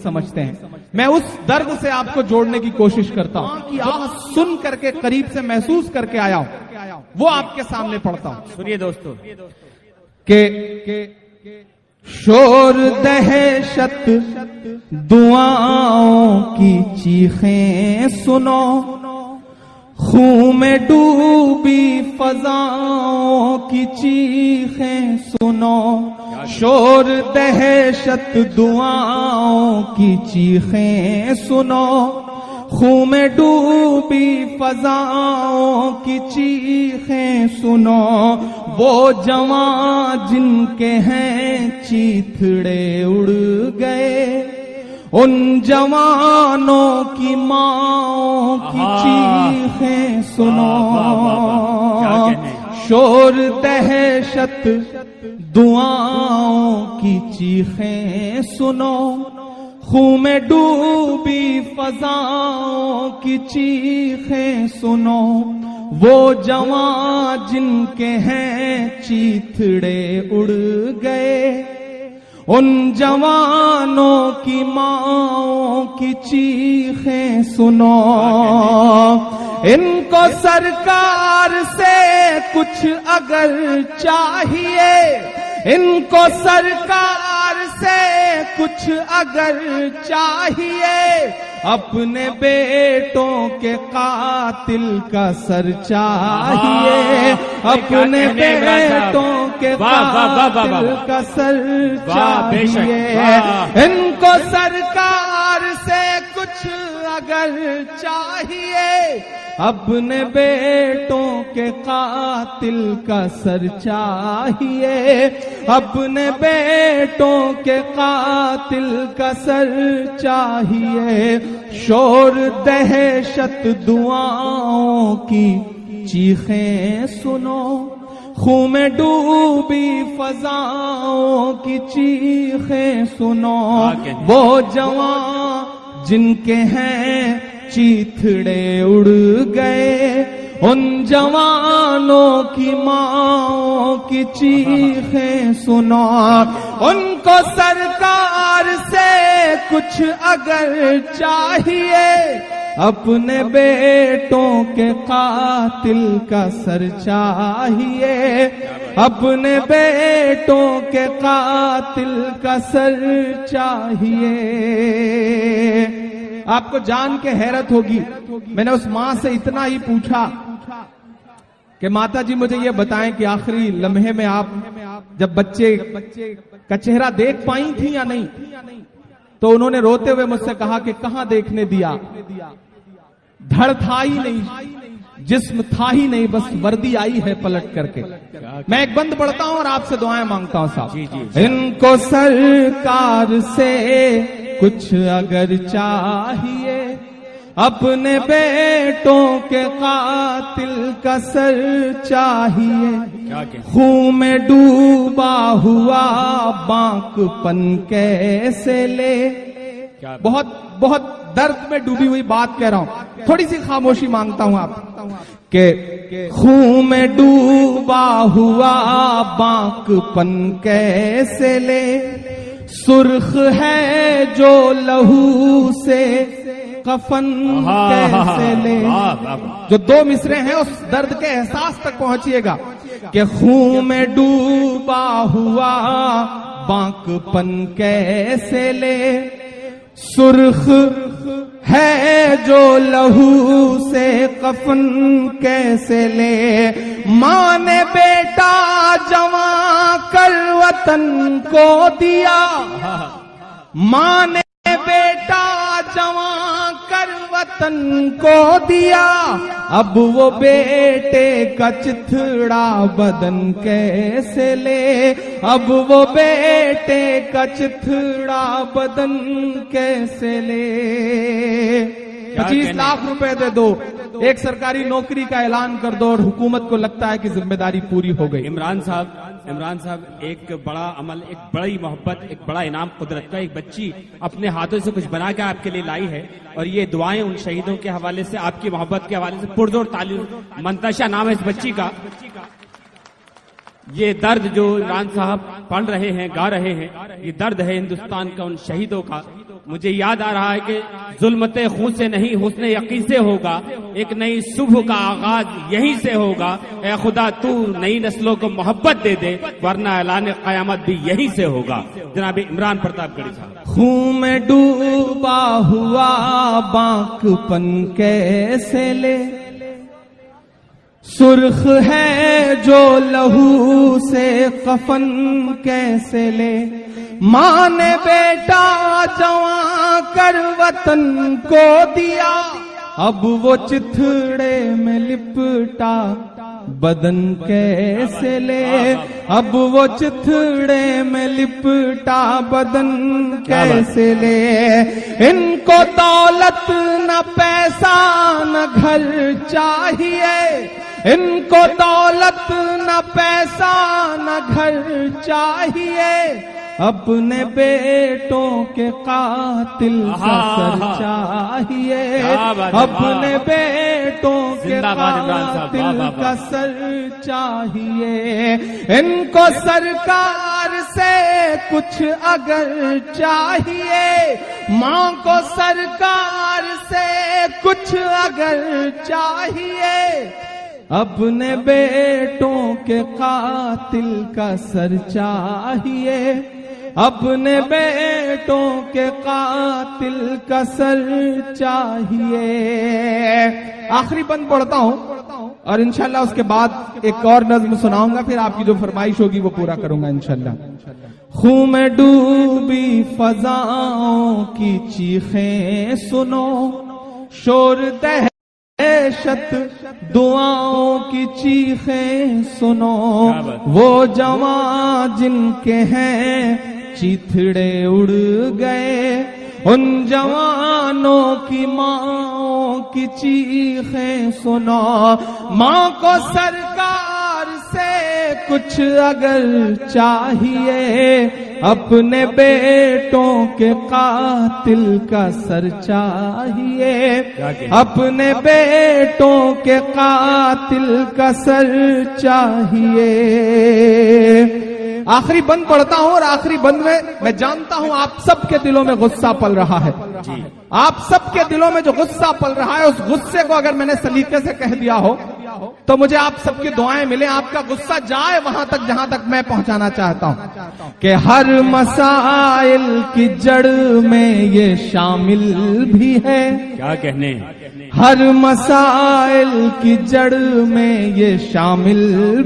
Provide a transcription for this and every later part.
سمجھتے ہیں. میں اس درد سے آپ کو جوڑنے کی کوشش کرتا ہوں کہ آواز سن کر کے قریب سے محسوس کر کے آیا ہوں, وہ آپ کے سامنے پڑھتا ہوں. سنیے دوستو کہ شور دہشت دعاؤں کی چیخیں سنو, خون میں ڈوبی فضاؤں کی چیخیں سنو, شور دہشت دعاؤں کی چیخیں سنو, خون میں ڈوبی فضاؤں کی چیخیں سنو, وہ جوان جن کے ہیں چیتھڑے اڑ گئے, ان جوانوں کی ماں کی چیخیں سنو, شور دہشت دعاؤں کی چیخیں سنو, خون میں ڈوبی فضاؤں کی چیخیں سنو, وہ جوان جن کے ہیں چیتھڑے اڑ گئے, ان جوانوں کی ماں کی چیخیں سنو, ان کو سرکار سے کچھ اگر چاہیے, ان کو سرکار سے کچھ اگر چاہیے, اپنے بیٹوں کے قاتل کا سر چاہیے, اپنے بیٹوں کے قاتل کا سر چاہیے, ان کو سرکار سے کچھ اگر چاہیے, اپنے بیٹوں کے قاتل کا سر چاہیے, اپنے بیٹوں کے قاتل کا سر چاہیے, شور دہشت دعاؤں کی چیخیں سنو, خون میں ڈوبی فضاؤں کی چیخیں سنو, وہ جوان جن کے ہیں چیتھڑے اڑ گئے, ان جوانوں کی ماں کی چیخیں سنو, ان کو سرکار سے کچھ اگر چاہیے, اپنے بیٹوں کے قاتل کا سر چاہیے, اپنے بیٹوں کے قاتل کا سر چاہیے. آپ کو جان کے حیرت ہوگی, میں نے اس ماں سے اتنا ہی پوچھا کہ ماتا جی مجھے یہ بتائیں کہ آخری لمحے میں آپ جب بچے کا چہرہ دیکھ پائی تھی یا نہیں, تو انہوں نے روتے ہوئے مجھ سے کہا کہ کہاں دیکھنے دیا, دھڑ تھا ہی نہیں, جسم تھا ہی نہیں, بس وردی آئی ہے پلٹ کر کے. میں ایک بند پڑھتا ہوں اور آپ سے دعائیں مانگتا ہوں صاحب. ان کو سرکار سے کچھ اگر چاہیے, اپنے بیٹوں کے قاتل کا سر چاہیے, خون میں ڈوبا ہوا بانک پن کیسے لے. بہت بہت درد میں ڈوبی ہوئی بات کہہ رہا ہوں, تھوڑی سی خاموشی مانگتا ہوں آپ کہ خون میں ڈوبا ہوا بانک پن کیسے لے, سرخ ہے جو لہو سے کفن کیسے لے. جو دو مصرے ہیں اس درد کے احساس تک پہنچیے گا کہ خون میں ڈوبا ہوا بانک پن کیسے لے, سرخ ہے جو لہو سے کفن کیسے لے, ماں نے بیٹا جوان کر وطن کو دیا, ماں نے بیٹا جوان کر وطن کو دیا, اب وہ بیٹے کا چتھڑا بدن کیسے لے, اب وہ بیٹے کا چتھڑا بدن کیسے لے. 25 لاکھ روپے دے دو, ایک سرکاری نوکری کا اعلان کر دو, اور حکومت کو لگتا ہے کہ ذمہ داری پوری ہو گئی. عمران صاحب ایک بڑا عمل, ایک بڑی محبت, ایک بڑا انعام قدرت کا. ایک بچی اپنے ہاتھوں سے کچھ بنا کے آپ کے لیے لائی ہے, اور یہ دعائیں ان شہیدوں کے حوالے سے, آپ کی محبت کے حوالے سے پرزور تعلیم. منتشا نام ہے اس بچی کا. یہ درد جو عمران صاحب پڑھ رہے ہیں, گا رہے ہیں, یہ درد ہے ہندوستان کا ان شہیدوں کا. مجھے یاد آ رہا ہے کہ ظلمت خون سے نہیں حسن یقین سے ہوگا، ایک نئی صبح کا آغاز یہیں سے ہوگا، اے خدا تو نئی نسلوں کو محبت دے دے ورنہ اعلان قیامت بھی یہیں سے ہوگا۔ جناب عمران پرتاپ گڑھی صاحب۔ خون میں ڈوبا ہوا بانک پن کیسے لے، سرخ ہے جو لہو سے کفن کیسے لے، ماں نے بیٹا جوان کر وطن کو دیا، اب وہ چتھڑے میں لپٹا بدن کیسے لے، اب وہ چتھڑے میں لپٹا بدن کیسے لے۔ ان کو دولت نہ پیسہ نہ گھر چاہیے، ان کو دولت نہ پیسہ نہ گھر چاہیے، اپنے بیٹوں کے قاتل کا سر چاہیے، اپنے بیٹوں کے قاتل کا سر چاہیے۔ ان کو سرکار سے کچھ اگر چاہیے، ماں کو سرکار سے کچھ اگر چاہیے، اپنے بیٹوں کے قاتل کا سر چاہیے، اپنے بیٹوں کے قاتل کا سر چاہیے۔ آخری بند پڑھتا ہوں اور انشاءاللہ اس کے بعد ایک اور نظم سناؤں گا، پھر آپ کی جو فرمائش ہوگی وہ پورا کروں گا انشاءاللہ۔ خون میں ڈوبی فضاؤں کی چیخیں سنو، شور دہشت دعاؤں کی چیخیں سنو، وہ جوان جن کے ہیں چیتھڑے اڑ گئے، ان جوانوں کی ماں کی چیخیں سنو۔ ماں کو سرکار سے کچھ اگر چاہیے، اپنے بیٹوں کے قاتل کا سر چاہیے، اپنے بیٹوں کے قاتل کا سر چاہیے۔ آخری بند پڑھتا ہوں اور آخری بند میں جانتا ہوں آپ سب کے دلوں میں غصہ پل رہا ہے، آپ سب کے دلوں میں جو غصہ پل رہا ہے اس غصے کو اگر میں نے سلیقے سے کہہ دیا ہو تو مجھے آپ سب کی دعائیں ملیں، آپ کا غصہ جائے وہاں تک جہاں تک میں پہنچانا چاہتا ہوں کہ ہر مسائل کی جڑ میں یہ شامل بھی ہے، کیا کہنے، ہر مسائل کی جڑ میں یہ شامل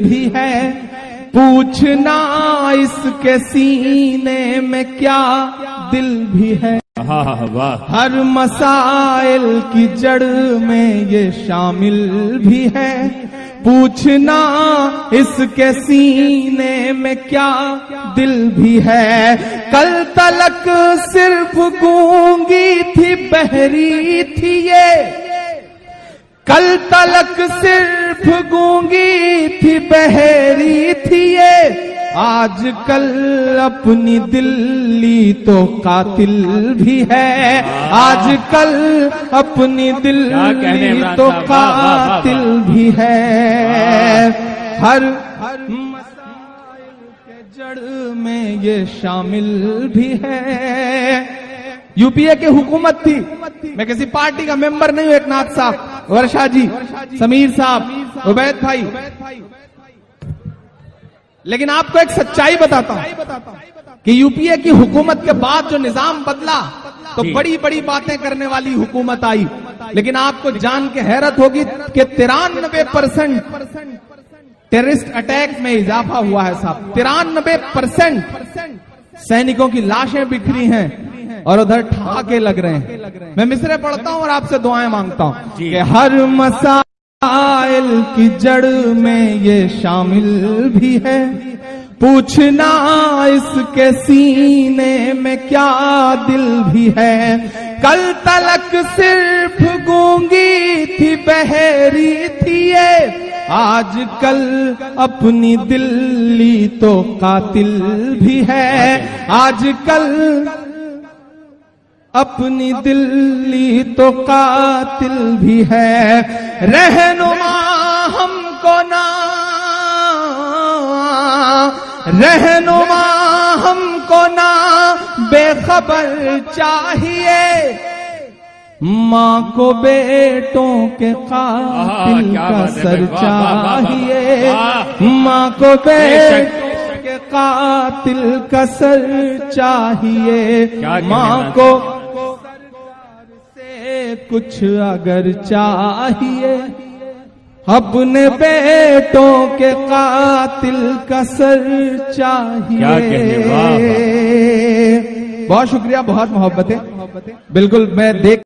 بھی ہے، پوچھنا اس کے سینے میں کیا دل بھی ہے، ہر مسائل کی جڑ میں یہ شامل بھی ہے، پوچھنا اس کے سینے میں کیا دل بھی ہے۔ کل تلک صرف گونگی تھی بہری تھی یہ، کل تلک صرف گونگی تھی بہری تھی یہ، آج کل اپنی دلی تو قاتل بھی ہے، آج کل اپنی دلی تو قاتل بھی ہے، ہر مسائل کے جڑ میں یہ شامل بھی ہے۔ یو پی اے کی حکومت تھی، میں کسی پارٹی کا ممبر نہیں ہوں، ایک ناتھ صاحب، ورشا جی، سمیر صاحب، عبید بھائی، لیکن آپ کو ایک سچائی بتاتا ہوں کہ یو پی اے کی حکومت کے بعد جو نظام بدلا تو بڑی بڑی باتیں کرنے والی حکومت آئی، لیکن آپ کو جان کے حیرت ہوگی کہ 93% ٹیررسٹ اٹیک میں اضافہ ہوا ہے صاحب، 93% سینکوں کی لاشیں بکھری ہیں اور ادھر ٹھاکے لگ رہے ہیں۔ میں مصرے پڑھتا ہوں اور آپ سے دعائیں مانگتا ہوں کہ ہر مسائل کی جڑ میں یہ شامل بھی ہے، پوچھنا اس کے سینے میں کیا دل بھی ہے، کل تلک صرف گونگی تھی بہری تھی یہ، آج کل اپنی دلی تو قاتل بھی ہے، آج کل اپنی دلی تو قاتل بھی ہے، رہنما ہم کو نہ، رہنما ہم کو نہ بے خبر چاہیے، ماں کو بیٹوں کے قاتل کا سر چاہیے، ماں کو بیٹوں کے قاتل کا سر چاہیے، ماں کو سے کچھ اگر چاہیے، اپنے بیٹوں کے قاتل کا سر چاہیے۔ بہت شکریہ، بہت محبت ہے، بالکل میں دیکھ